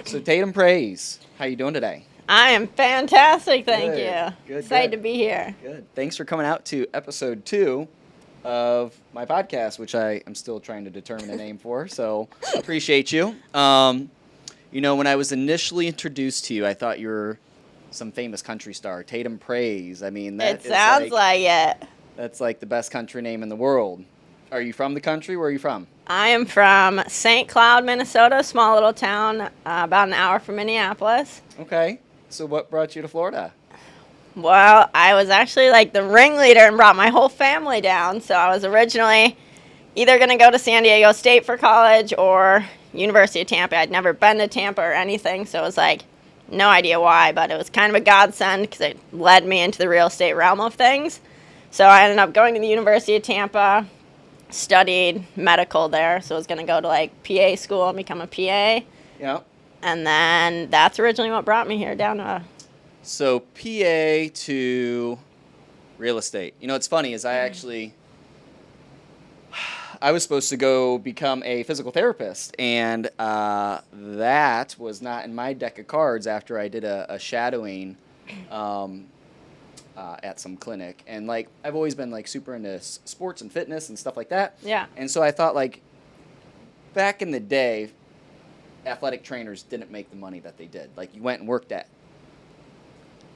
So Tatum Praise, how you doing today? I am fantastic, thank Good, you. good, Excited good. to be here. Good. Thanks for coming out to episode 2 of my podcast, which I am still trying to determine a name for. So appreciate you. When I was initially introduced to you, I thought you were some famous country star, Tatum Praise. I mean, It sounds like it. that's like the best country name in the world. Are you from the country? Where are you from? I am from St. Cloud, Minnesota, small little town about an hour from Minneapolis. Okay. So what brought you to Florida? Well, I was actually like the ringleader and brought my whole family down. So I was originally either going to go to San Diego State for college or University of Tampa. I'd never been to Tampa or anything, so it was like no idea why, but it was kind of a godsend because it led me into the real estate realm of things. So I ended up going to the University of Tampa, studied medical there, so I was going to go to like PA school and become a PA. Yeah. And then that's originally what brought me here down to. So PA to real estate. You know, what's funny is I was supposed to go become a physical therapist, and that was not in my deck of cards after I did a shadowing at some clinic. And like I've always been like super into sports and fitness and stuff like that. Yeah. And so I thought like back in the day, athletic trainers didn't make the money that they did. Like you went and worked at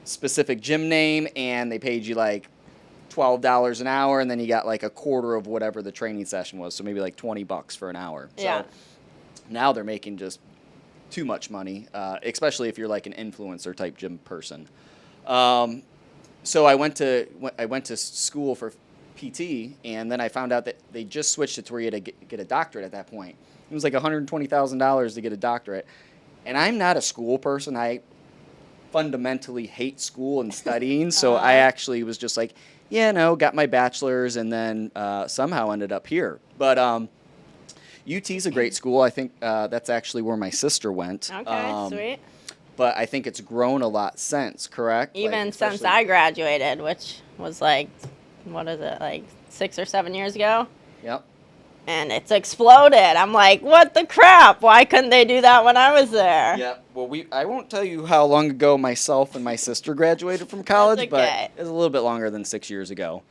specific gym name and they paid you like $12 an hour, and then you got like a quarter of whatever the training session was, so maybe like $20 for an hour. Yeah. So now they're making just too much money, especially if you're like an influencer type gym person. So I went to school for PT, and then I found out that they just switched it to where you had to get a doctorate at that point. It was like $120,000 to get a doctorate, and I'm not a school person. I fundamentally hate school and studying, so I actually was just like, yeah, no, got my bachelor's, and then somehow ended up here. But UT's a great school. I think that's actually where my sister went. Okay, sweet. But I think it's grown a lot since, correct? Even Like, since I graduated, which was like, what is it, like 6 or 7 years ago? Yep. And it's exploded. I'm like, what the crap? Why couldn't they do that when I was there? Yeah. Well, I won't tell you how long ago myself and my sister graduated from college, okay. but it was a little bit longer than 6 years ago.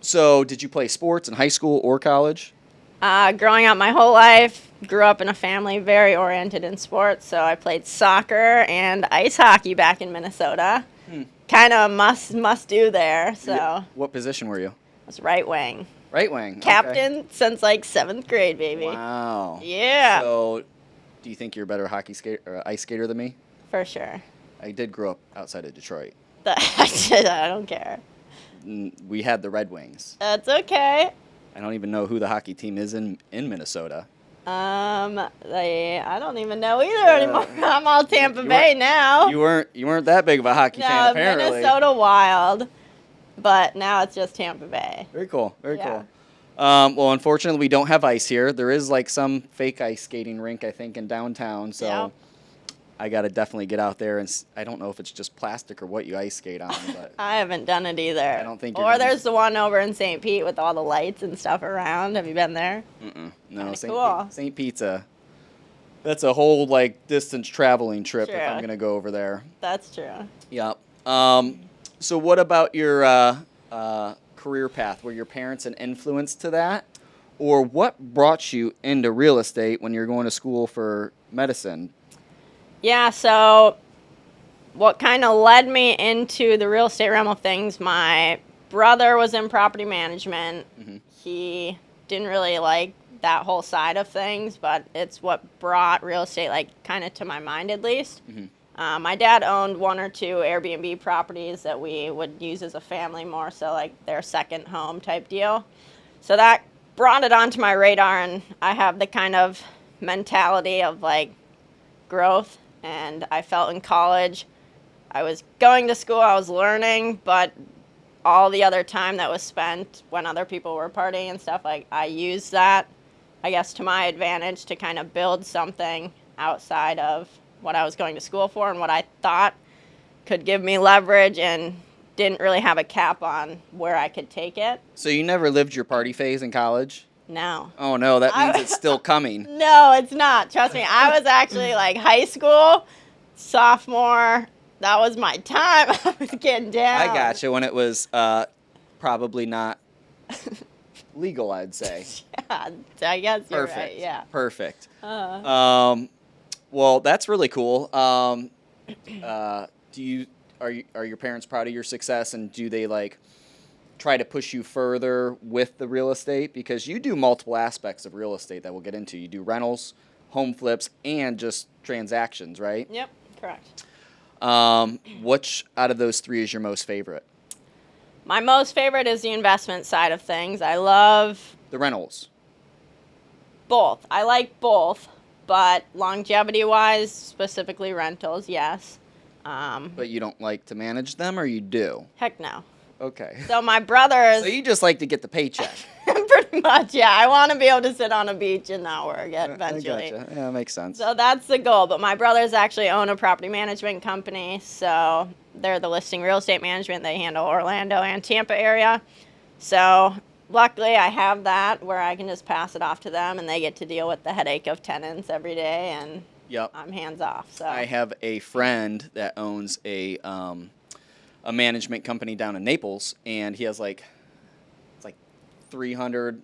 So did you play sports in high school or college? Growing up my whole life, grew up in a family very oriented in sports, so I played soccer and ice hockey back in Minnesota. Kind of must do there, so. Yeah. What position were you? I was right wing. Right wing. Captain Okay. since like 7th grade, baby. Wow. Yeah. So, do you think you're a better hockey skater or ice skater than me? For sure. I did grow up outside of Detroit. I don't care. We had the Red Wings. That's okay. I don't even know who the hockey team is in Minnesota. I don't even know either anymore. I'm all Tampa Bay now. You weren't that big of a hockey fan apparently. Minnesota Wild, but now it's just Tampa Bay. Very cool. Very Yeah. cool. Well, unfortunately, we don't have ice here. There is like some fake ice skating rink, I think, in downtown. So Yep. I got to definitely get out there, and I don't know if it's just plastic or what you ice skate on, but I haven't done it either. I don't think you're Or gonna- there's the one over in St. Pete with all the lights and stuff around. Have you been there? no, Kinda St. cool. St. Pizza. That's a whole like distance traveling trip if Sure. I'm gonna go over there. That's true. Yep. So what about your career path? Were your parents an influence to that? Or what brought you into real estate when you're going to school for medicine? Yeah, so what kind of led me into the real estate realm of things, my brother was in property management. He didn't really like that whole side of things, but it's what brought real estate like kind of to my mind at least. My dad owned 1 or 2 Airbnb properties that we would use as a family more so like their second home type deal. So that brought it onto my radar, and I have the kind of mentality of like growth, and I felt in college I was going to school, I was learning, but all the other time that was spent when other people were partying and stuff, like I used that, I guess, to my advantage to kind of build something outside of what I was going to school for and what I thought could give me leverage, and didn't really have a cap on where I could take it. So you never lived your party phase in college? No. Oh no, that means it's still coming. No, it's not. Trust me. I was actually like high school, sophomore. That was my time. I was getting down. I gotcha. When it was probably not legal, I'd say. Yeah, I guess you're Perfect. right. Yeah. Perfect. Well, that's really cool. Are your parents proud of your success, and do they like try to push you further with the real estate? Because you do multiple aspects of real estate that we'll get into. You do rentals, home flips, and just transactions, right? Yep. Correct. Which out of those three is your most favorite? My most favorite is the investment side of things. I love The rentals. both. I like both, but longevity-wise, specifically rentals, yes. But you don't like to manage them, or you do? Heck no. Okay. So my brothers, So you just like to get the paycheck. pretty much, yeah. I want to be able to sit on a beach and not work eventually. I gotcha. Yeah, that makes sense. So that's the goal. But my brothers actually own a property management company, so they're the listing real estate management. They handle Orlando and Tampa area. So luckily, I have that where I can just pass it off to them, and they get to deal with the headache of tenants every day, and Yep. I'm hands off. So I have a friend that owns a management company down in Naples, and he has like 300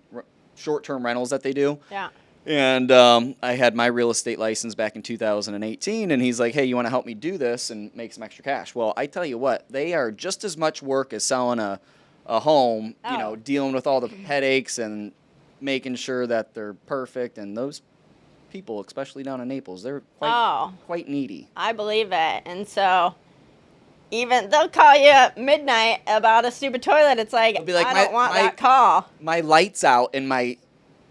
short-term rentals that they do. yeah. And I had my real estate license back in 2018, and he's like, hey, you want to help me do this and make some extra cash? Well, I tell you what, they are just as much work as selling a home, you know, Oh. dealing with all the headaches and making sure that they're perfect. And those people, especially down in Naples, they're quite needy. I believe it. And so even they'll call you at midnight about a stupid toilet. It's like, They'll be like, I don't want that call. My light's out in my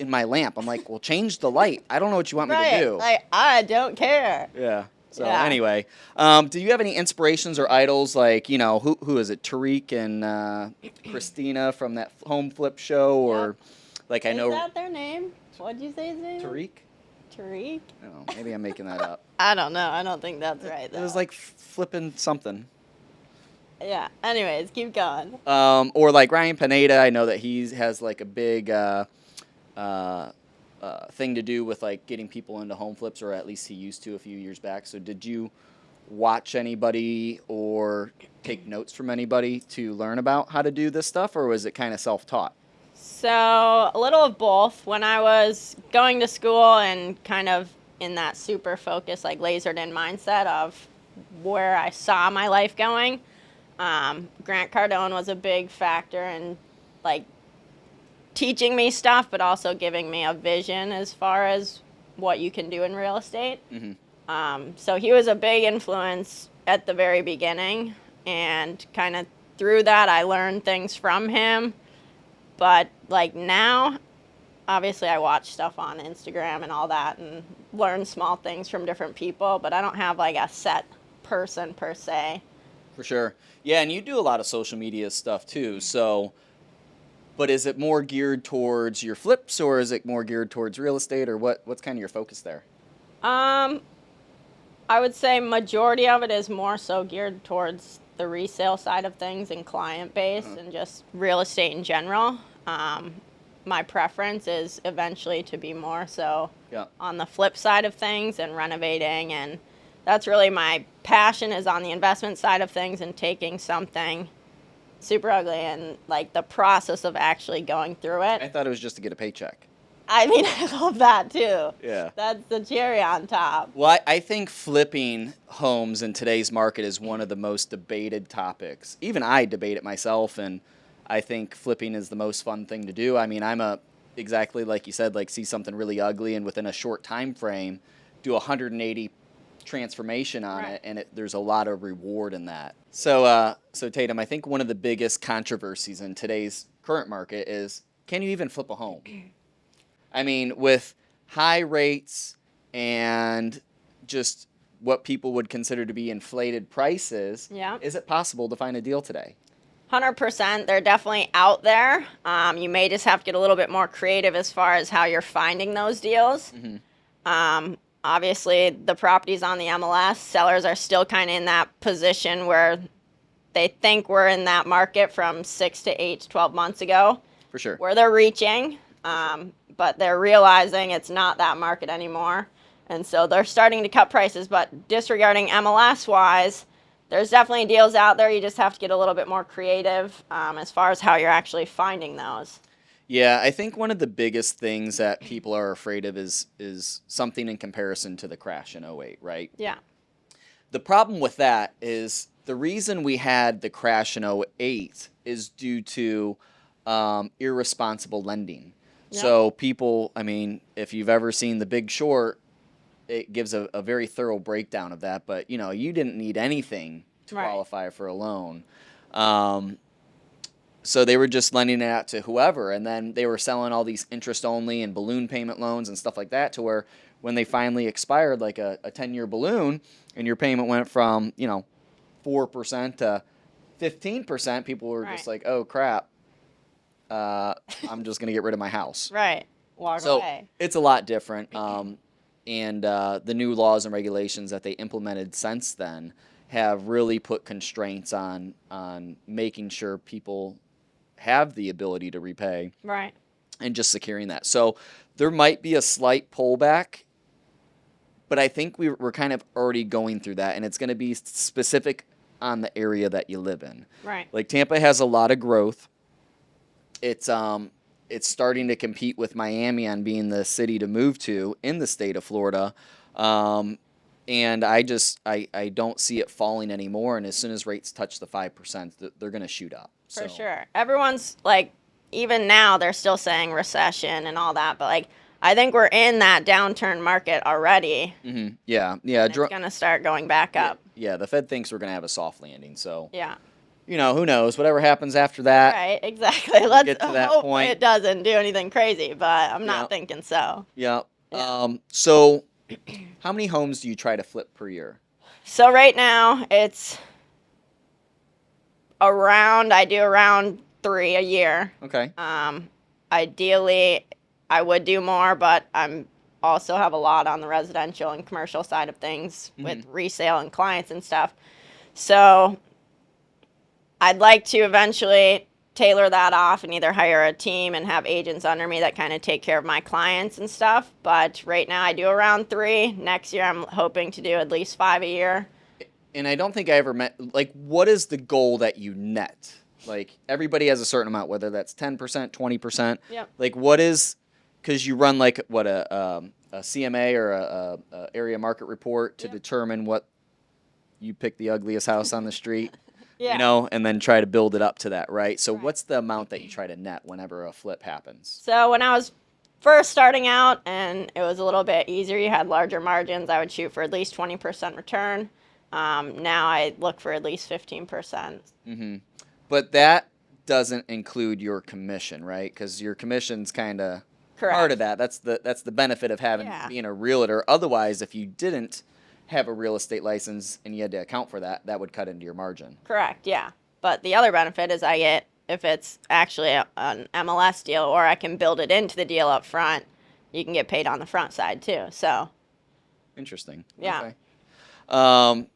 lamp. I'm like, well, change the light. I don't know what you want me to do. Like, I don't care. Yeah. So Yeah. anyway, do you have any inspirations or idols like, you know, who is it? Tariq and Christina from that home flip show, or like I know Is that their name? What'd you say his name? Tariq? Tariq? Oh, maybe I'm making that up. I don't know. I don't think that's right, It though. was like flipping something. Yeah. Anyways, keep going. Or like Ryan Pineda, I know that he has like a big thing to do with like getting people into home flips, or at least he used to a few years back. So did you watch anybody or take notes from anybody to learn about how to do this stuff, or was it kind of self-taught? So, a little of both. When I was going to school and kind of in that super focused, like lasered in mindset of where I saw my life going, Grant Cardone was a big factor in like teaching me stuff, but also giving me a vision as far as what you can do in real estate. Mm-hmm. So he was a big influence at the very beginning, and kind of through that I learned things from him. But like now, obviously I watch stuff on Instagram and all that and learn small things from different people, but I don't have like a set person per se. For sure. Yeah, and you do a lot of social media stuff too. So, but is it more geared towards your flips, or is it more geared towards real estate, or what's kind of your focus there? I would say majority of it is more so geared towards the resale side of things and client base and just real estate in general. My preference is eventually to be more so on the flip side of things and renovating, and that's really my passion, is on the investment side of things and taking something super ugly and like the process of actually going through it. I thought it was just to get a paycheck. I mean, I love that too. Yeah. That's the cherry on top. Well, I think flipping homes in today's market is one of the most debated topics. Even I debate it myself, and I think flipping is the most fun thing to do. I mean, exactly like you said, like see something really ugly and within a short time frame do 180 transformation on it, and there's a lot of reward in that. So Tatum, I think one of the biggest controversies in today's current market is, can you even flip a home? I mean, with high rates and just what people would consider to be inflated prices, is it possible to find a deal today? 100%. They're definitely out there. You may just have to get a little bit more creative as far as how you're finding those deals. Mm-hmm. Obviously, the properties on the MLS, sellers are still kind of in that position where they think we're in that market from 6 to 8 to 12 months ago. For sure. Where they're reaching. but they're realizing it's not that market anymore. And so they're starting to cut prices, but disregarding MLS wise, there's definitely deals out there. You just have to get a little bit more creative as far as how you're actually finding those. Yeah, I think one of the biggest things that people are afraid of is something in comparison to the crash in '08, right? Yeah. The problem with that is the reason we had the crash in '08 is due to irresponsible lending. Yep. So people, I mean, if you've ever seen The Big Short, it gives a very thorough breakdown of that. But, you know, you didn't need anything to Right. qualify for a loan. So they were just lending it out to whoever, and then they were selling all these interest-only and balloon payment loans and stuff like that, to where when they finally expired, like a 10-year balloon, and your payment went from, 4% to 15%, people were just Right. like, oh, crap, I'm just going to get rid of my house. Right. Walk So away. it's a lot different. And the new laws and regulations that they implemented since then have really put constraints on making sure people have the ability to repay Right. and just securing that. So there might be a slight pullback, but I think we're kind of already going through that, and it's going to be specific on the area that you live in. Right. Like Tampa has a lot of growth. It's starting to compete with Miami on being the city to move to in the state of Florida. And I don't see it falling anymore. And as soon as rates touch the 5%, they're going to shoot up. For So, sure. Everyone's like, even now, they're still saying recession and all that, but like, I think we're in that downturn market already. mhm, yeah, yeah, It's going to start going back up. yeah. The Fed thinks we're going to have a soft landing. So, Yeah. who knows? Whatever happens after that. Right, exactly. Let's get to that hope point. it doesn't do anything crazy, but I'm not Yeah. thinking so. Yeah. Yeah. So, how many homes do you try to flip per year? So right now, it's I do around 3 a year. Okay. Ideally, I would do more, but I'm also have a lot on the residential and commercial side of things with resale and clients and stuff. So I'd like to eventually tailor that off and either hire a team and have agents under me that kind of take care of my clients and stuff. But right now I do around 3. Next year I'm hoping to do at least 5 a year. And I don't think I ever met, like, what is the goal that you net? Like, everybody has a certain amount, whether that's 10%, 20%. Yep. Like, what is, because you run, like, what, a CMA or a area market report to Yep. determine what you pick the ugliest house on the street, Yeah. and then try to build it up to that, right? So Right. what's the amount that you try to net whenever a flip happens? So when I was first starting out and it was a little bit easier, you had larger margins, I would shoot for at least 20% return. Now I look for at least 15%. But that doesn't include your commission, right? Because your commission's kind of Correct. part of that. That's the benefit of having Yeah. being a realtor. Otherwise, if you didn't have a real estate license and you had to account for that, that would cut into your margin. Correct, yeah. But the other benefit is I get, if it's actually an MLS deal or I can build it into the deal up front, you can get paid on the front side too. So, Interesting. Yeah. Okay.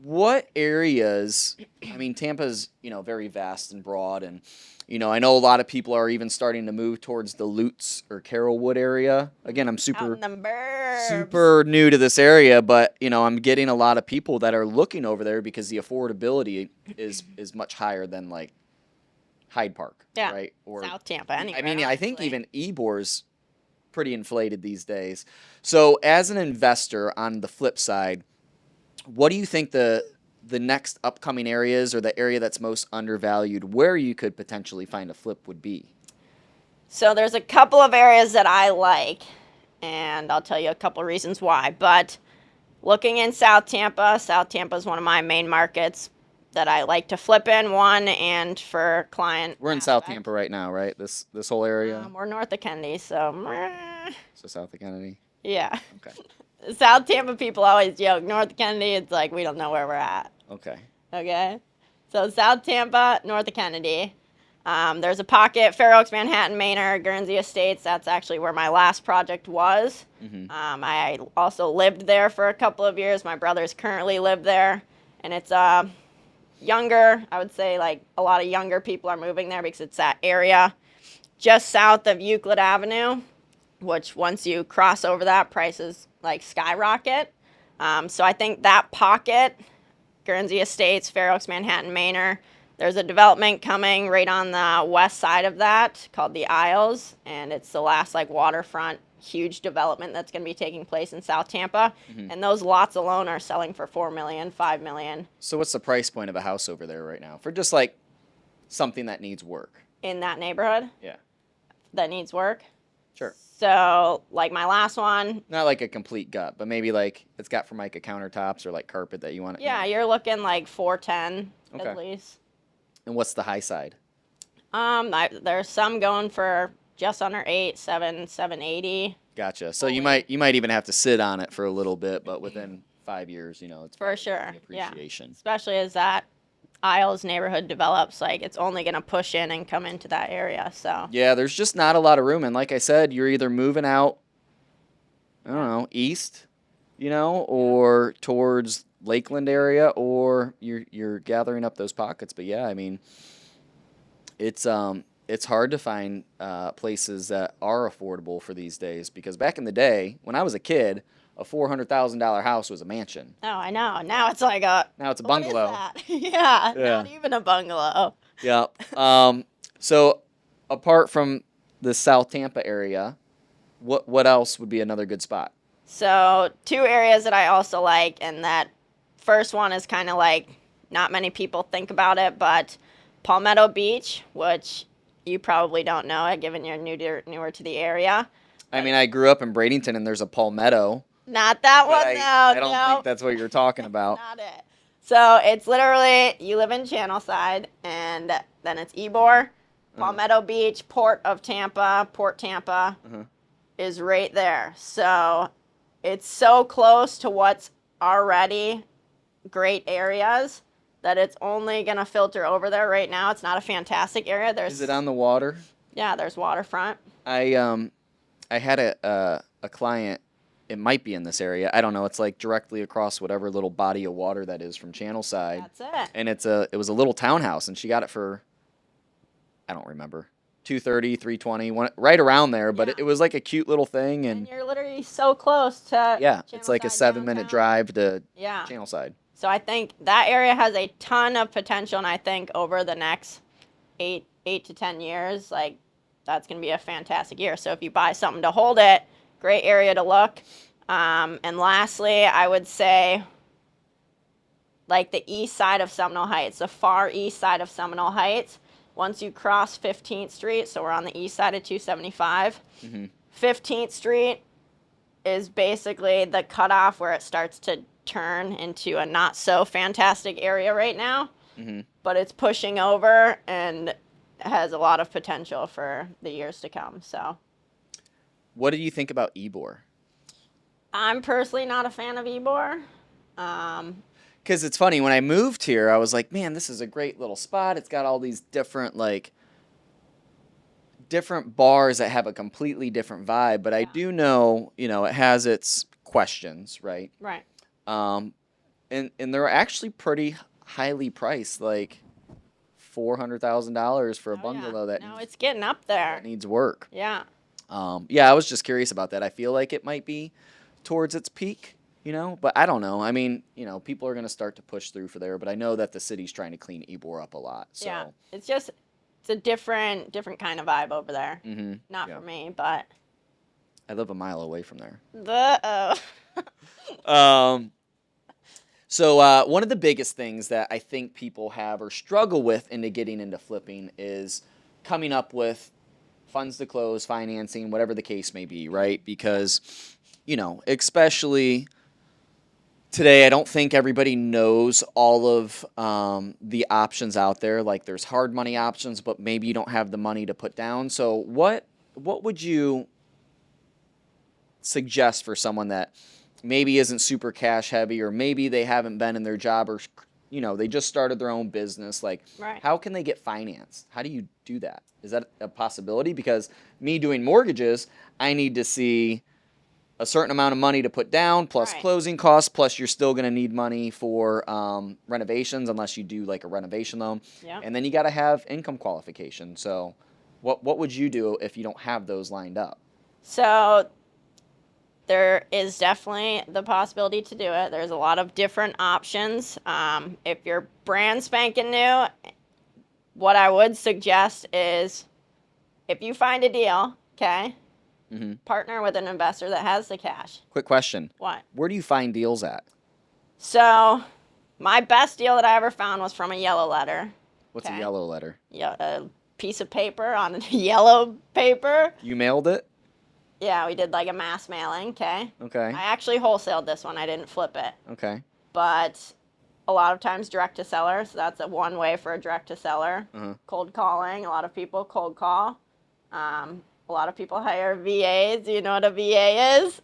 What areas? I mean, Tampa's very vast and broad, and I know a lot of people are even starting to move towards the Lutz or Carrollwood area. Again, I'm out super in the burbs. super new to this area, but I'm getting a lot of people that are looking over there because the affordability is much higher than like Hyde Park, Yeah. right? Or South Tampa, anywhere. I mean, I think honestly. even Ebor's pretty inflated these days. So, as an investor, on the flip side, what do you think the next upcoming areas, or the area that's most undervalued, where you could potentially find a flip, would be? So there's a couple of areas that I like, and I'll tell you a couple of reasons why. But looking in South Tampa is one of my main markets that I like to flip in, one, and for client We're in South aspect. Tampa right now, right? This whole area. We're north of Kennedy, so So South of Kennedy. yeah. Okay. South Tampa people always joke, North of Kennedy, it's like we don't know where we're at. Okay. Okay? So South Tampa, north of Kennedy. There's a pocket, Fair Oaks, Manhattan, Manor, Guernsey Estates. That's actually where my last project was. I also lived there for a couple of years. My brothers currently live there. And it's younger. I would say like a lot of younger people are moving there because it's that area. just south of Euclid Avenue, which once you cross over that, prices like skyrocket. So I think that pocket, Guernsey Estates, Fair Oaks, Manhattan, Manor, there's a development coming right on the west side of that called the Isles, and it's the last like waterfront huge development that's going to be taking place in South Tampa. And those lots alone are selling for $4 million, $5 million. So what's the price point of a house over there right now for just like something that needs work? In that neighborhood Yeah. that needs work. Sure. So, like my last one. Not like a complete gut, but maybe like it's got Formica countertops or like carpet that you want. Yeah, you're looking like 410 Okay. at least. And what's the high side? There's some going for just under 780. Gotcha. So you might even have to sit on it for a little bit, but within 5 years, it's For probably sure. gonna be Yeah. appreciation. Especially as that Isles neighborhood develops, like it's only going to push in and come into that area. So Yeah, there's just not a lot of room, and like I said, you're either moving out, I don't know, east, or towards Lakeland area, or you're gathering up those pockets. But yeah, I mean, it's hard to find places that are affordable for these days, because back in the day when I was a kid, a $400,000 house was a mansion. Oh, I know. Now it's like a. Now it's a What is bungalow. that? Yeah, Yeah. not even a bungalow. Yeah. So apart from the South Tampa area, what else would be another good spot? So, two areas that I also like, and that first one is kind of like not many people think about it, but Palmetto Beach, which you probably don't know it given you're newer to the area. I mean, I grew up in Bradenton, and there's a Palmetto. Not that But one, I no. don't think that's what you're talking about. Not it. So it's literally, you live in Channelside, and then it's Ybor, Palmetto Beach, Port Tampa is right there. So it's so close to what's already great areas that it's only going to filter over there right now. It's not a fantastic area. Is it on the water? Yeah, there's waterfront. I had a client. It might be in this area. I don't know. It's like directly across whatever little body of water that is from Channelside. That's it. And it was a little townhouse, and she got it for, I don't remember, $230, $320, right around there. But Yeah. it was like a cute little thing, And and you're literally so close to yeah, it's like a Channelside 7-minute downtown. drive to Yeah. Channelside. So I think that area has a ton of potential, and I think over the next 8 to 10 years, like that's going to be a fantastic year. So if you buy something to hold it, great area to look. And lastly, I would say like the east side of Seminole Heights, the far east side of Seminole Heights. Once you cross 15th Street, so we're on the east side of 275, 15th Street is basically the cutoff where it starts to turn into a not so fantastic area right now. But it's pushing over and has a lot of potential for the years to come. So What do you think about Ybor? I'm personally not a fan of Ybor. Because it's funny, when I moved here, I was like, man, this is a great little spot. It's got all these different bars that have a completely different vibe. But I do know, it has its questions, right? Right. And they're actually pretty highly priced, like $400,000 for a bungalow that No, it's getting up there. needs work. Yeah. Yeah, I was just curious about that. I feel like it might be towards its peak, but I don't know. I mean, people are going to start to push through for there, but I know that the city's trying to clean Ybor up a lot. So. Yeah. It's a different kind of vibe over there. Not Yeah. for me, but. I live a mile away from there. So one of the biggest things that I think people have or struggle with into getting into flipping is coming up with funds to close, financing, whatever the case may be, right? Because, especially today, I don't think everybody knows all of the options out there. Like there's hard money options, but maybe you don't have the money to put down. So what would you suggest for someone that maybe isn't super cash heavy, or maybe they haven't been in their job, or they just started their own business? Like, Right. How can they get financed? How do you do that? Is that a possibility? Because me doing mortgages, I need to see a certain amount of money to put down, plus Right. closing costs, plus you're still going to need money for renovations unless you do like a renovation loan. Yeah. And then you got to have income qualification. So What would you do if you don't have those lined up? So there is definitely the possibility to do it. There's a lot of different options. If you're brand spanking new, what I would suggest is if you find a deal, okay, partner with an investor that has the cash. Quick question. What? Where do you find deals at? So my best deal that I ever found was from a yellow letter. What's Okay. a yellow letter? Yeah, a piece of paper on yellow paper. You mailed it? Yeah, we did like a mass mailing, okay? Okay. I actually wholesaled this one. I didn't flip it. Okay. But a lot of times direct to seller, so that's one way for a direct to seller. Cold calling, a lot of people cold call. A lot of people hire VAs. Do you know what a VA is?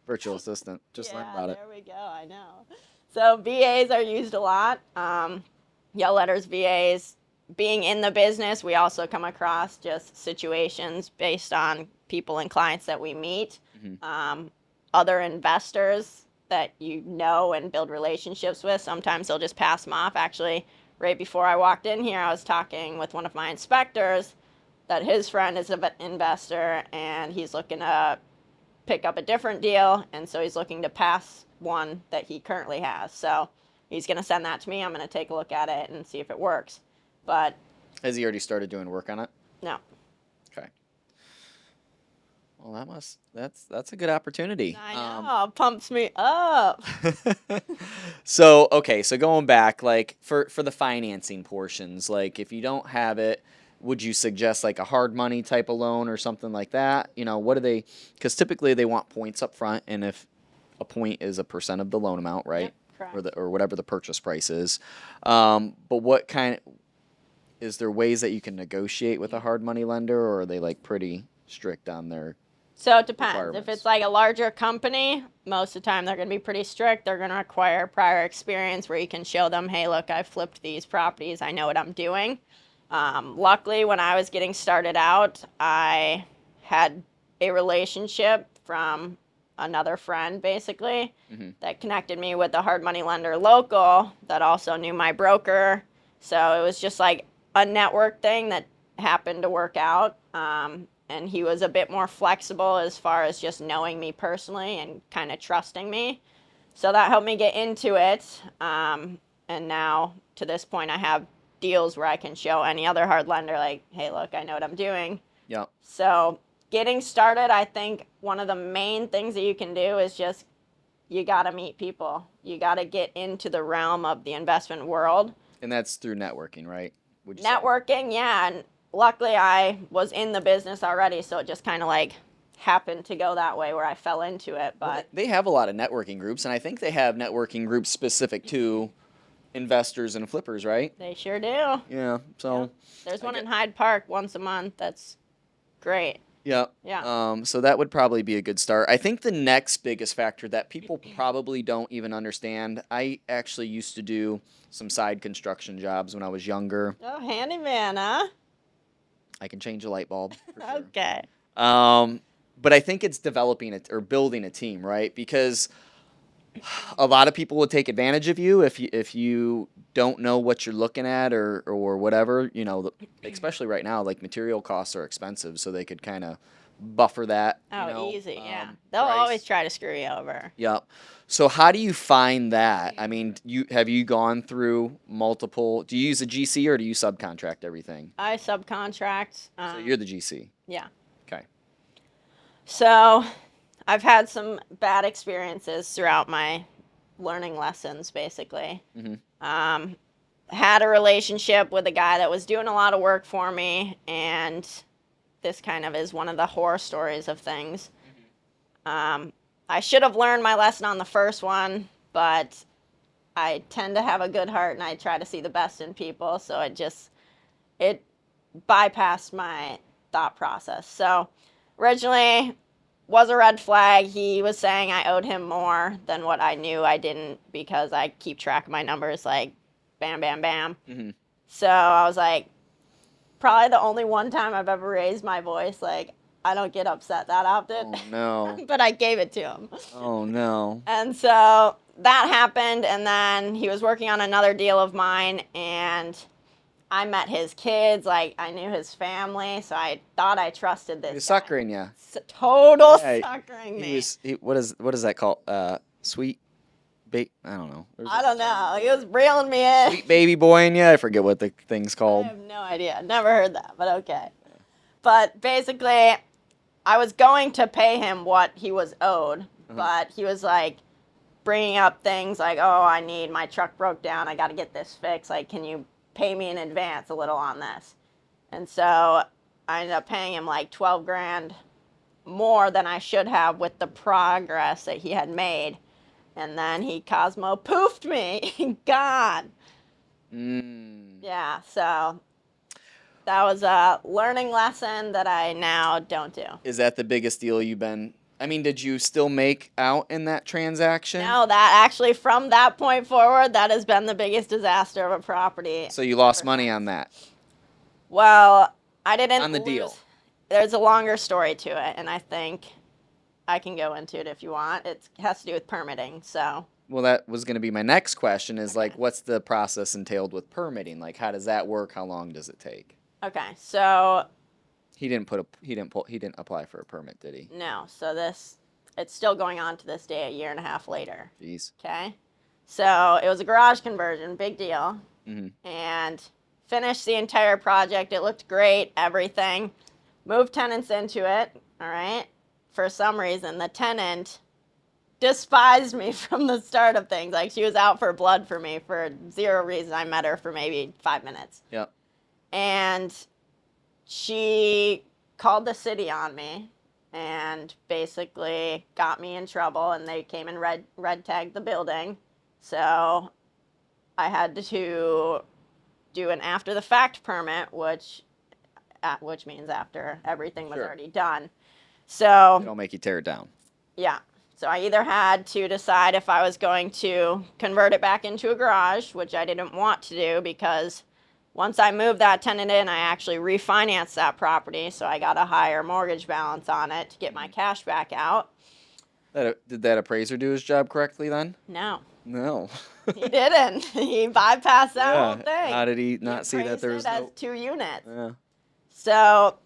Virtual assistant. Just learned about it. There we go. I know. So VAs are used a lot. Yellow letters, VAs. Being in the business, we also come across just situations based on people and clients that we meet, other investors that you know and build relationships with. Sometimes they'll just pass them off. Actually, right before I walked in here, I was talking with one of my inspectors that his friend is an investor and he's looking to pick up a different deal, and so he's looking to pass one that he currently has. So he's going to send that to me. I'm going to take a look at it and see if it works. But has he already started doing work on it? No. Okay. Well, that's a good opportunity. I know. Pumps me up. So going back, like for the financing portions, like if you don't have it, would you suggest like a hard money type of loan or something like that? You know, what do they? Because typically they want points up front, and if a point is a % of the loan amount, right? Yep, correct. Or whatever the purchase price is. But what kind? Is there ways that you can negotiate with a hard money lender, or are they like pretty strict on their? So it depends. If it's like a larger company, most of the time they're going to be pretty strict. They're going to require prior experience where you can show them, hey, look, I flipped these properties. I know what I'm doing. Luckily, when I was getting started out, I had a relationship from another friend, basically, that connected me with a hard money lender local that also knew my broker. So it was just like a network thing that happened to work out. And he was a bit more flexible as far as just knowing me personally and kind of trusting me. So that helped me get into it. And now, to this point, I have deals where I can show any other hard lender, like, hey, look, I know what I'm doing. Yeah. So getting started, I think one of the main things that you can do is just, you got to meet people. You got to get into the realm of the investment world. And that's through networking, right? Networking, yeah. And luckily I was in the business already, so it just kind of like happened to go that way where I fell into it. But well, they have a lot of networking groups, and I think they have networking groups specific to investors and flippers, right? They sure do. Yeah. So yeah. There's one in Hyde Park once a month. That's great. Yeah. Yeah. So that would probably be a good start. I think the next biggest factor that people probably don't even understand, I actually used to do some side construction jobs when I was younger. Oh, handyman, huh? I can change a light bulb. For sure. Okay. But I think it's developing it or building a team, right? Because a lot of people would take advantage of you if you don't know what you're looking at or whatever. You know, especially right now, like material costs are expensive, so they could kind of buffer that. Oh, easy, yeah. They'll always try to screw you over. Yep. So how do you find that? I mean, have you gone through multiple? Do you use a GC or do you subcontract everything? I subcontract. So you're the GC. Yeah. Okay. So I've had some bad experiences throughout my learning lessons, basically. Had a relationship with a guy that was doing a lot of work for me, and this kind of is one of the horror stories of things. I should have learned my lesson on the first one, but I tend to have a good heart and I try to see the best in people, so it bypassed my thought process. So originally was a red flag. He was saying I owed him more than what I knew I didn't, because I keep track of my numbers like bam, bam, bam. So I was like, probably the only one time I've ever raised my voice. Like, I don't get upset that often. Oh, no. But I gave it to him. Oh, no. And so that happened, and then he was working on another deal of mine, and I met his kids, like I knew his family, so I thought I trusted this He was guy. suckering you. Total Yeah, suckering me. He was. What is that called? Sweet bait. I don't know. I don't know. He was reeling me in. Sweet baby boy in you. I forget what the thing's I called. have no idea. Never heard that, but okay. But basically, I was going to pay him what he was owed, but he was like bringing up things like, oh, my truck broke down. I got to get this fixed. Like, can you pay me in advance a little on this? And so I ended up paying him like 12 grand more than I should have with the progress that he had made. And then he Cosmo poofed me. God. Yeah, so that was a learning lesson that I now don't do. Is that the biggest deal you've been? I mean, did you still make out in that transaction? No, that actually, from that point forward, that has been the biggest disaster of a property. So you lost money on that? Well, I didn't On the lose. deal. There's a longer story to it, and I think I can go into it if you want. It has to do with permitting, so. Well, that was going to be my next question is like, what's the process entailed with permitting? Like, how does that work? How long does it take? Okay, so. He didn't apply for a permit, did he? No, so it's still going on to this day, a year and a half later. Jeez. Okay, so it was a garage conversion, big deal, Mm-hmm. and finished the entire project. It looked great, everything. Moved tenants into it, all right? For some reason, the tenant despised me from the start of things. Like, she was out for blood for me for zero reason. I met her for maybe 5 minutes. Yep. And she called the city on me and basically got me in trouble, and they came and red tagged the building. So I had to do an after the fact permit, which means after everything was already done. So It'll make you tear it down. yeah. So I either had to decide if I was going to convert it back into a garage, which I didn't want to do because once I moved that tenant in, I actually refinanced that property, so I got a higher mortgage balance on it to get my cash back out. Did that appraiser do his job correctly then? No. No. He didn't. He bypassed that whole thing. How did he not see that there was as no... 2 units. Yeah. So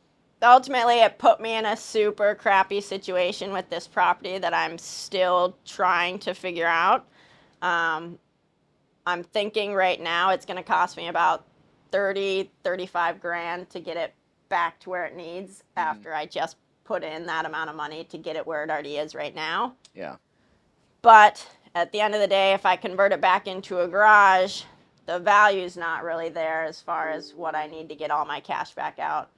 ultimately, it put me in a super crappy situation with this property that I'm still trying to figure out. I'm thinking right now it's going to cost me about 35 grand to get it back to where it needs after I just put in that amount of money to get it where it already is right now. Yeah. But at the end of the day, if I convert it back into a garage, the value's not really there as far as what I need to get all my cash back out.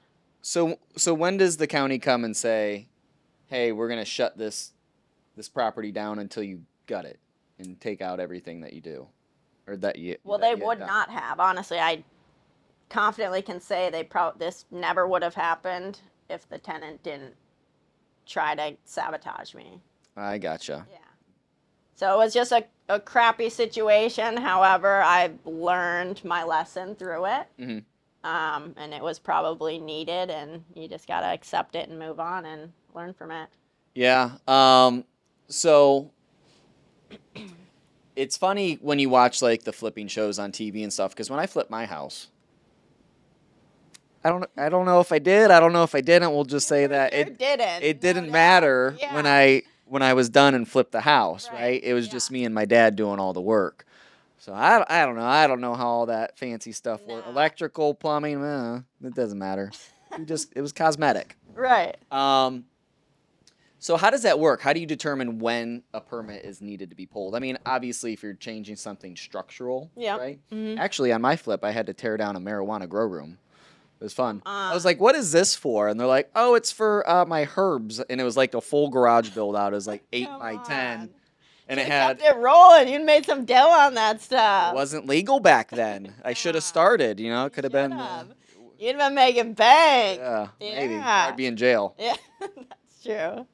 So when does the county come and say, hey, we're going to shut this property down until you gut it and take out everything that you do? Or that you... Well, that they you would done? not have. Honestly, I confidently can say this never would have happened if the tenant didn't try to sabotage me. I gotcha. Yeah. So it was just a crappy situation. However, I've learned my lesson through it. Mm-hmm. And it was probably needed, and you just got to accept it and move on and learn from it. Yeah. So it's funny when you watch like the flipping shows on TV and stuff, because when I flipped my house, I don't know if I did. I don't know if I didn't. We'll just say that it didn't. It didn't matter when I was done and flipped the house, right? It was just me and my dad doing all the work. So I don't know. I don't know how all that fancy stuff works. Electrical, plumbing, it doesn't matter. It was cosmetic. Right. So how does that work? How do you determine when a permit is needed to be pulled? I mean, obviously, if you're changing something structural, right? Mm-hmm. Actually, on my flip, I had to tear down a marijuana grow room. It was fun. I was like, what is this for? And they're like, oh, it's for my herbs. And it was like a full garage build out. It was like 8 by 10. And it had... kept it rolling. You made some dough on that stuff. It wasn't legal back then. I should have started, It could have been... You'd been making bank. Yeah, maybe. I'd be in jail. Yeah, that's true.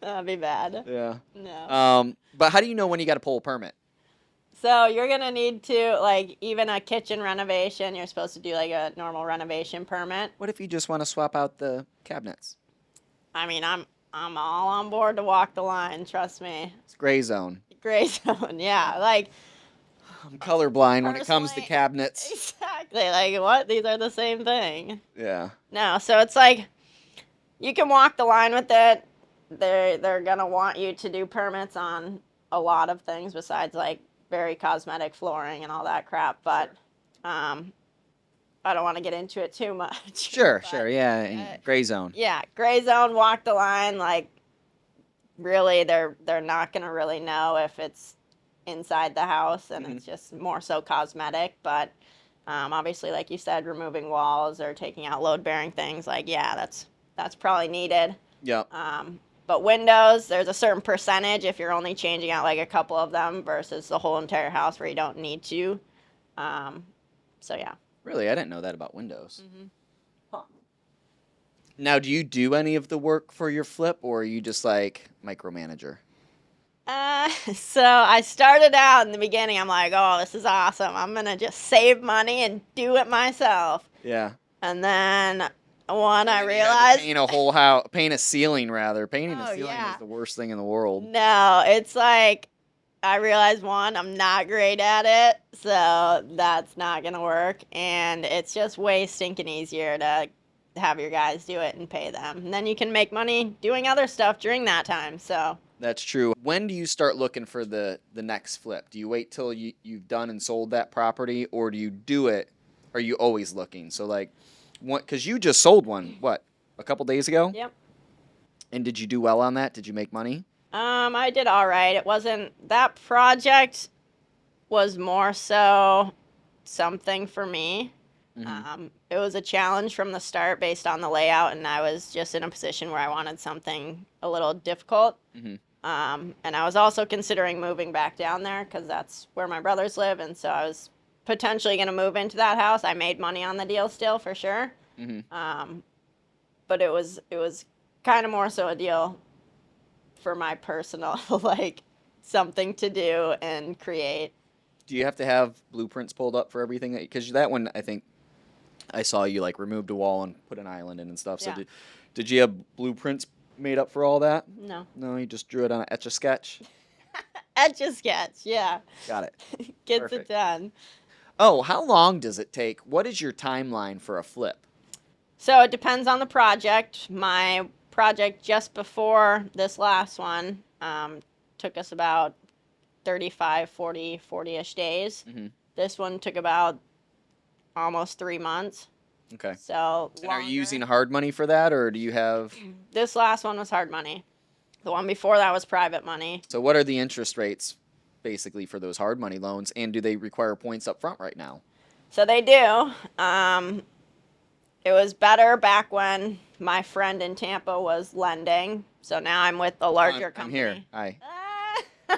That'd be bad. Yeah. No. But how do you know when you got to pull a permit? So you're going to need to, like, even a kitchen renovation, you're supposed to do, like, a normal renovation permit. What if you just want to swap out the cabinets? I mean, I'm all on board to walk the line, trust me. It's gray zone. Gray zone, yeah. Like, I'm colorblind when it comes to cabinets. Exactly. Like, what? These are the same thing. Yeah. No, so it's like you can walk the line with it. They're gonna want you to do permits on a lot of things besides like very cosmetic flooring and all that crap. But I don't want to get into it too much. Sure, But, sure. Yeah. Gray zone. yeah, gray zone, walk the line. Like, really, they're not gonna really know if it's inside the house, and it's just more so cosmetic. But obviously, like you said, removing walls or taking out load bearing things, like, yeah, that's probably needed. Yep. But windows, there's a certain percentage if you're only changing out like a couple of them versus the whole entire house where you don't need to. So yeah. Really, I didn't know that about windows. Huh. Now, do you do any of the work for your flip, or are you just like micromanager? So I started out in the beginning, I'm like, oh, this is awesome. I'm going to just save money and do it myself. Yeah. And then when I You had to realized, paint a whole house, paint a ceiling rather. Painting a Oh, ceiling yeah. is the worst thing in the world. no, it's like, I realized one, I'm not great at it, so that's not going to work. And it's just way stinking easier to have your guys do it and pay them. And then you can make money doing other stuff during that time, so. That's true. When do you start looking for the next flip? Do you wait till you've done and sold that property, or do you do it? Are you always looking? So like, what? Because you just sold one, what, a couple days ago? Yep. And did you do well on that? Did you make money? I did all right. It wasn't that project was more so something for me. It was a challenge from the start based on the layout, and I was just in a position where I wanted something a little difficult. And I was also considering moving back down there because that's where my brothers live, and so I was potentially going to move into that house. I made money on the deal still for sure, but it was kind of more so a deal for my personal like something to do and create. Do you have to have blueprints pulled up for everything? Because that one, I think, I saw you like removed a wall and put an island in and stuff. So Yeah. did you have blueprints made up for all that? No. No, you just drew it on an Etch-a-Sketch? Etch a sketch, yeah. Got it. Gets Perfect. it done. Oh, how long does it take? What is your timeline for a flip? So it depends on the project. My project just before this last one took us about 35, 40-ish days. This one took about almost 3 months. Okay. So And are you longer. using hard money for that, or do you have... This last one was hard money. The one before that was private money. So what are the interest rates, basically, for those hard money loans, and do they require points up front right now? So they do. It was better back when my friend in Tampa was lending. So now I'm with a larger I'm company. here. Hi.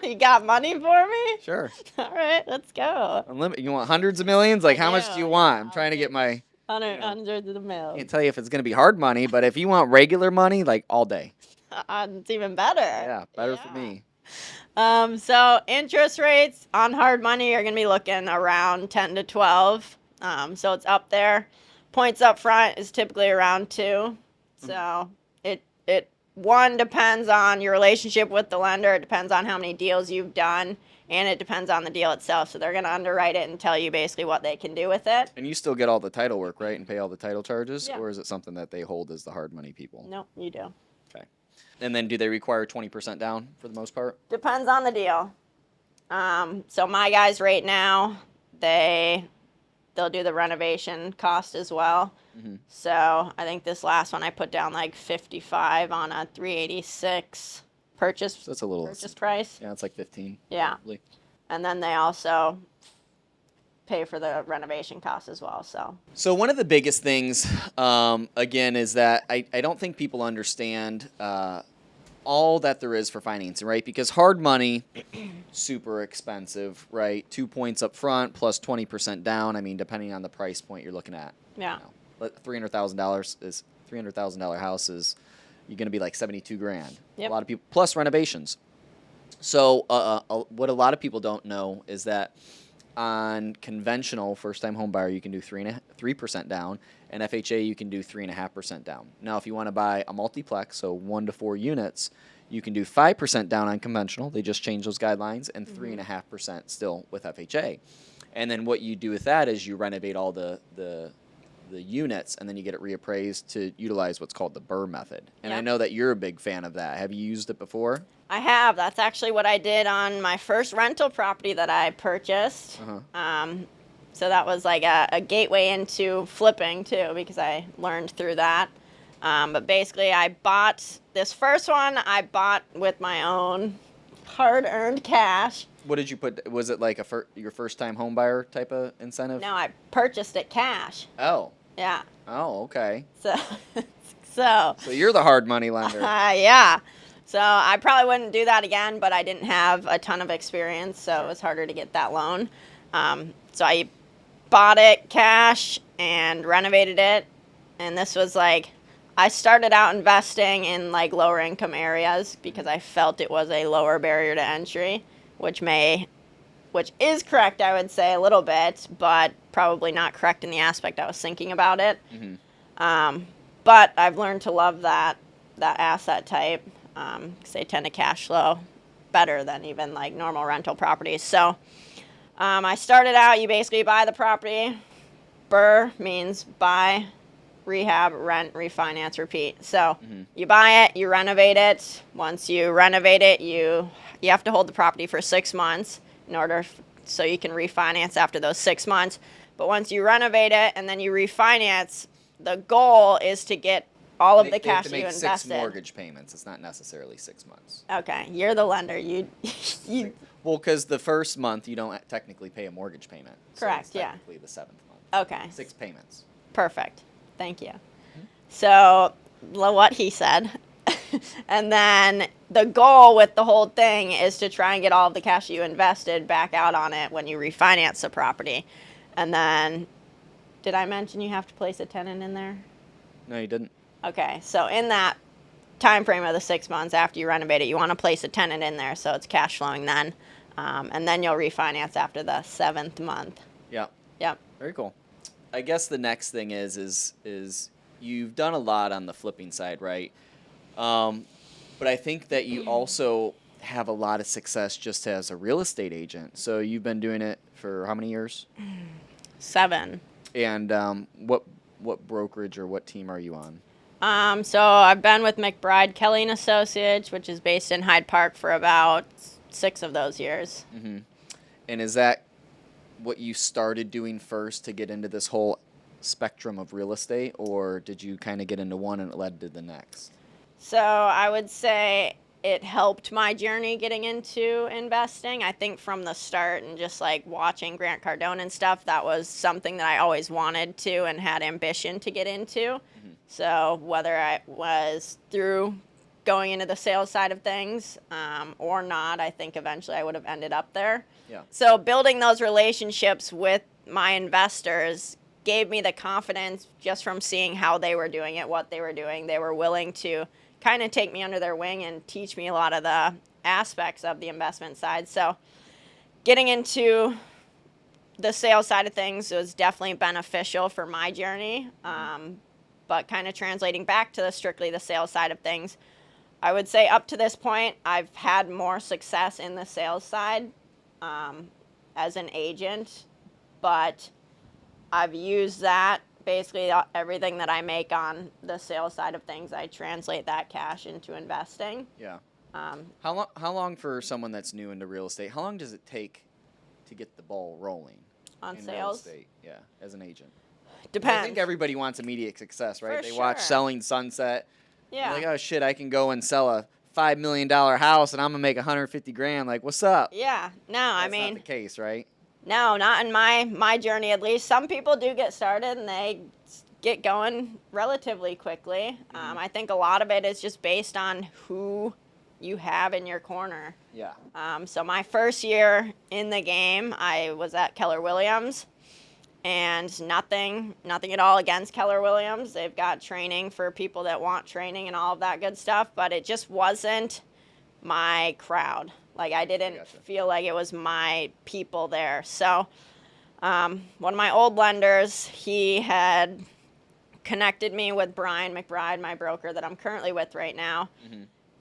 You got money for me? Sure. All right, let's go. Unlimited. You want hundreds of millions? Like, how much do you want? I'm trying to get my... Hundreds of the mail. Can't tell you if it's going to be hard money, but if you want regular money, like all day. It's even better. Yeah, better for me. So interest rates on hard money are going to be looking around 10 to 12. So it's up there. Points up front is typically around 2. So it one depends on your relationship with the lender. It depends on how many deals you've done, and it depends on the deal itself. So they're going to underwrite it and tell you basically what they can do with it. And you still get all the title work, right, and pay all the title charges? Yeah. Or is it something that they hold as the hard money people? No, you do. Okay. And then do they require 20% down for the most part? Depends on the deal. So my guys right now, they'll do the renovation cost as well. So I think this last one I put down like 55 on a 386 purchase. So that's a little... Purchase price. Yeah, it's like 15. Yeah. Probably. And then they also pay for the renovation costs as well. So one of the biggest things, again, is that I don't think people understand all that there is for financing, right? Because hard money, super expensive, right? 2 points up front plus 20% down. I mean, depending on the price point you're looking at. Yeah. $300,000 is $300,000 house is you're going to be like 72 grand. Yep. A lot of people plus renovations. So what a lot of people don't know is that on conventional first-time home buyer, you can do 3% down, and FHA you can do 3.5% down. Now, if you want to buy a multiplex, so 1 to 4 units, you can do 5% down on conventional. They just changed those guidelines, and 3.5% still with FHA. And then what you do with that is you renovate all the units, and then you get it reappraised to utilize what's called the BRRRR method. And I Yep. know that you're a big fan of that. Have you used it before? I have. That's actually what I did on my first rental property that I purchased. So that was like a gateway into flipping too, because I learned through that. But basically, I bought this first one. I bought with my own hard-earned cash. What did you put? Was it like your first-time home buyer type of incentive? No, I purchased it cash. Oh. Yeah. Oh, okay. So, so So you're the hard money lender. yeah. So I probably wouldn't do that again, but I didn't have a ton of experience, so it was harder to get that loan. So I bought it cash and renovated it, and this was like, I started out investing in like lower income areas because I felt it was a lower barrier to entry, which is correct, I would say, a little bit, but probably not correct in the aspect I was thinking about it. But I've learned to love that asset type because they tend to cash flow better than even like normal rental properties. So I started out, you basically buy the property. BRRRR means buy, rehab, rent, refinance, repeat. So you buy it, you renovate it. Once you renovate it, you have to hold the property for 6 months in order so you can refinance after those 6 months. But once you renovate it and then you refinance, the goal is to get all of the cash that you invested. They have to make 6 mortgage payments. It's not necessarily 6 months. Okay, you're the lender. You Well, because the first month you don't technically pay a mortgage payment. Correct, So it's yeah. technically the 7th month. Okay. 6 payments. Perfect. Thank you. So, what he said. And then the goal with the whole thing is to try and get all of the cash you invested back out on it when you refinance the property. And then, did I mention you have to place a tenant in there? No, you didn't. Okay, so in that time frame of the 6 months after you renovate it, you want to place a tenant in there so it's cash flowing then. And then you'll refinance after the 7th month. Yeah. Yep. Very cool. I guess the next thing is you've done a lot on the flipping side, right? But I think that you also have a lot of success just as a real estate agent. So you've been doing it for how many years? 7. And what brokerage or what team are you on? So I've been with McBride, Kelly and Associates, which is based in Hyde Park for about 6 of those years. And is that what you started doing first to get into this whole spectrum of real estate, or did you kind of get into one and it led to the next? So I would say it helped my journey getting into investing. I think from the start and just like watching Grant Cardone and stuff, that was something that I always wanted to and had ambition to get into. So whether I was through going into the sales side of things or not, I think eventually I would have ended up there. Yeah. So building those relationships with my investors gave me the confidence just from seeing how they were doing it, what they were doing. They were willing to kind of take me under their wing and teach me a lot of the aspects of the investment side. So getting into the sales side of things was definitely beneficial for my journey. But kind of translating back to strictly the sales side of things, I would say up to this point, I've had more success in the sales side as an agent, but I've used that. Basically, everything that I make on the sales side of things, I translate that cash into investing. Yeah. How long for someone that's new into real estate? How long does it take to get the ball rolling On in sales? real estate? Yeah, as an agent. Depends. I think everybody wants immediate success, right? For They watch sure. Selling Sunset. Yeah. They're like, oh shit, I can go and sell a $5 million house and I'm gonna make 150 grand. Like, what's up? Yeah. No, I That's mean, not the case, right? no, not in my journey at least. Some people do get started and they get going relatively quickly. I think a lot of it is just based on who you have in your corner. Yeah. So my first year in the game, I was at Keller Williams, and nothing at all against Keller Williams. They've got training for people that want training and all of that good stuff, but it just wasn't my crowd. Like, I didn't feel like it was my people there. So one of my old lenders, he had connected me with Brian McBride, my broker that I'm currently with right now.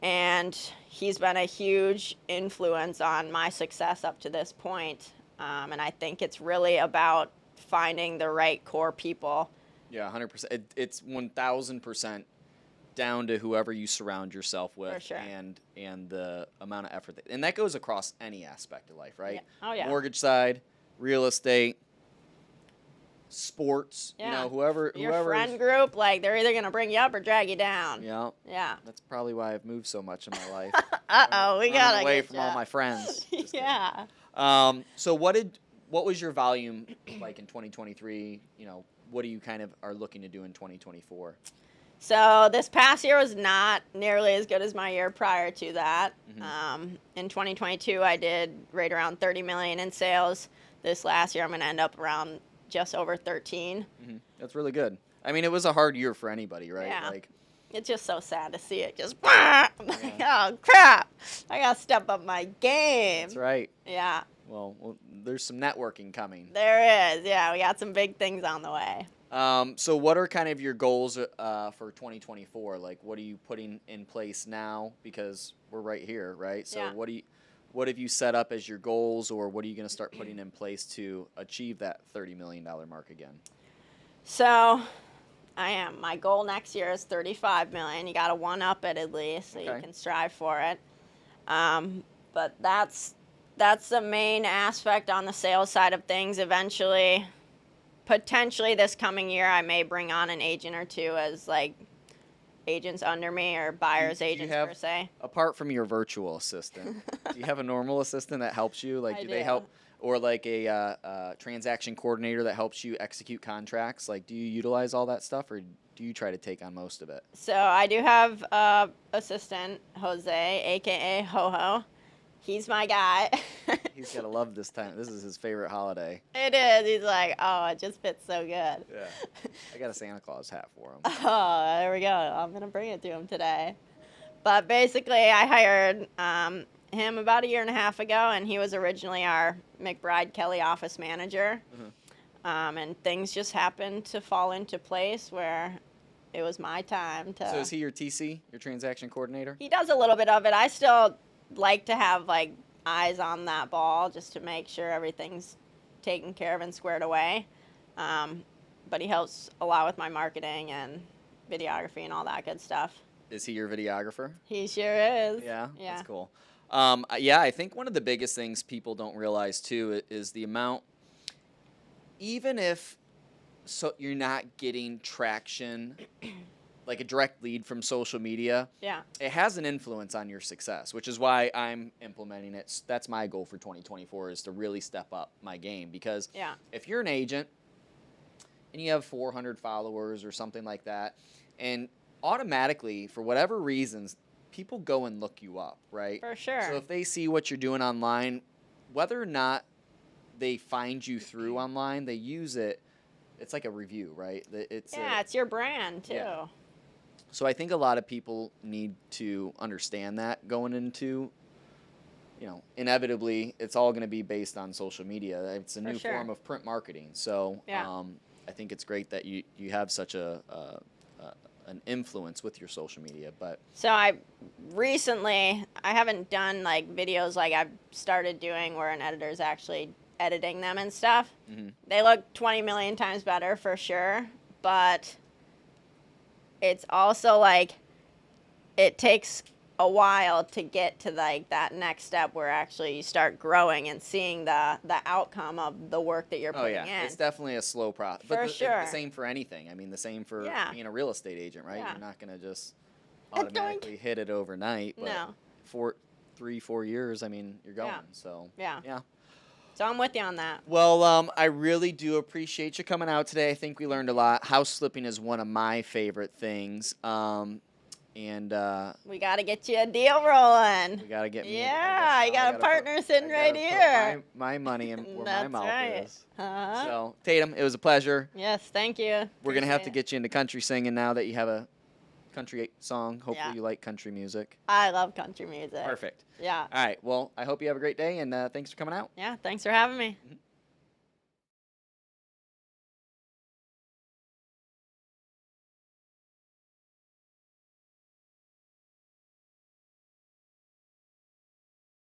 And he's been a huge influence on my success up to this point. And I think it's really about finding the right core people. Yeah, 100%. It's 1,000% down to whoever you surround yourself with, For sure. and the amount of effort and that goes across any aspect of life, right? Yeah. Oh, yeah. Mortgage side, real estate, sports. Yeah. You know, whoever Your friend group, like, they're either gonna bring you up or drag you down. Yeah. Yeah. That's probably why I've moved so much in my life. Uh-oh, we Running gotta away get from ya. all my friends. Just kidding. Yeah. So what was your volume like in 2023? You know, what do you kind of are looking to do in 2024? So this past year was not nearly as good as my year prior to that. In 2022, I did right around 30 million in sales. This last year, I'm going to end up around just over 13. That's really good. I mean, it was a hard year for anybody, right? Yeah. Like, It's just so sad to see it just, I'm like, oh crap, I got to step up my game. that's right. Yeah, Well, there's some networking coming. there is. Yeah, we got some big things on the way. So what are kind of your goals for 2024? Like, what are you putting in place now? Because we're right here, right? So Yeah. what have you set up as your goals, or what are you going to start putting in place to achieve that $30 million mark again? So my goal next year is 35 million. You got to one up it at least, so you Okay. can strive for it. But that's the main aspect on the sales side of things. Eventually, potentially this coming year, I may bring on an agent or two as like agents under me or buyers Do you agents have- per se. Apart from your virtual assistant, do you have a normal assistant that helps you? Like, I do they do. help, or like a transaction coordinator that helps you execute contracts? Like, do you utilize all that stuff, or do you try to take on most of it? So I do have assistant Jose, aka Ho. He's my guy. He's gotta love this time. This is his favorite holiday. It is. He's like, oh, it just fits so good. Yeah. I got a Santa Claus hat for him. Oh, there we go. I'm gonna bring it to him today. But basically, I hired him about a year and a half ago, and he was originally our McBride Kelly office manager. And things just happened to fall into place where it was my time to. So is he your TC, your transaction coordinator? He does a little bit of it. I still like to have like eyes on that ball just to make sure everything's taken care of and squared away. But he helps a lot with my marketing and videography and all that good stuff. Is he your videographer? He sure is. Yeah, Yeah. that's cool. Yeah, I think one of the biggest things people don't realize too is the amount. Even if you're not getting traction, like a direct lead from social media, Yeah. it has an influence on your success, which is why I'm implementing it. That's my goal for 2024 is to really step up my game, because Yeah. if you're an agent and you have 400 followers or something like that, and automatically, for whatever reasons, people go and look you up, right? For sure. So if they see what you're doing online, whether or not they find you through online, they use it. It's like a review, right? It's it's your brand too. Yeah. So I think a lot of people need to understand that going into, inevitably, it's all going to be based on social media. It's a For new sure. form of print marketing. So Yeah. I think it's great that you have such an influence with your social media. But So I haven't done like videos like I've started doing where an editor's actually editing them and stuff. They look 20 million times better for sure, but it's also like it takes a while to get to like that next step where actually you start growing and seeing the outcome of the work that you're oh putting yeah, in. it's definitely a slow process. For But the sure. same for anything. I mean, the same for Yeah. being a real estate agent, right? Yeah. You're not going to just Doink. automatically hit it overnight. But No. for 3-4 years, I mean, you're going. Yeah. So Yeah. yeah. So I'm with you on that. Well, I really do appreciate you coming out today. I think we learned a lot. House flipping is one of my favorite things. And We got to get you a deal rolling. we got to get me. Yeah, you got a partner sitting right here. My money and where my That's mouth right. is. Uh-huh. So, Tatum, it was a pleasure. Yes, thank you. We're going to have to Appreciate it. get you into country singing now that you have a country song. Hopefully Yeah. you like country music. I love country music. Perfect. Yeah. All right. Well, I hope you have a great day, and thanks for coming out. Yeah, thanks for having me.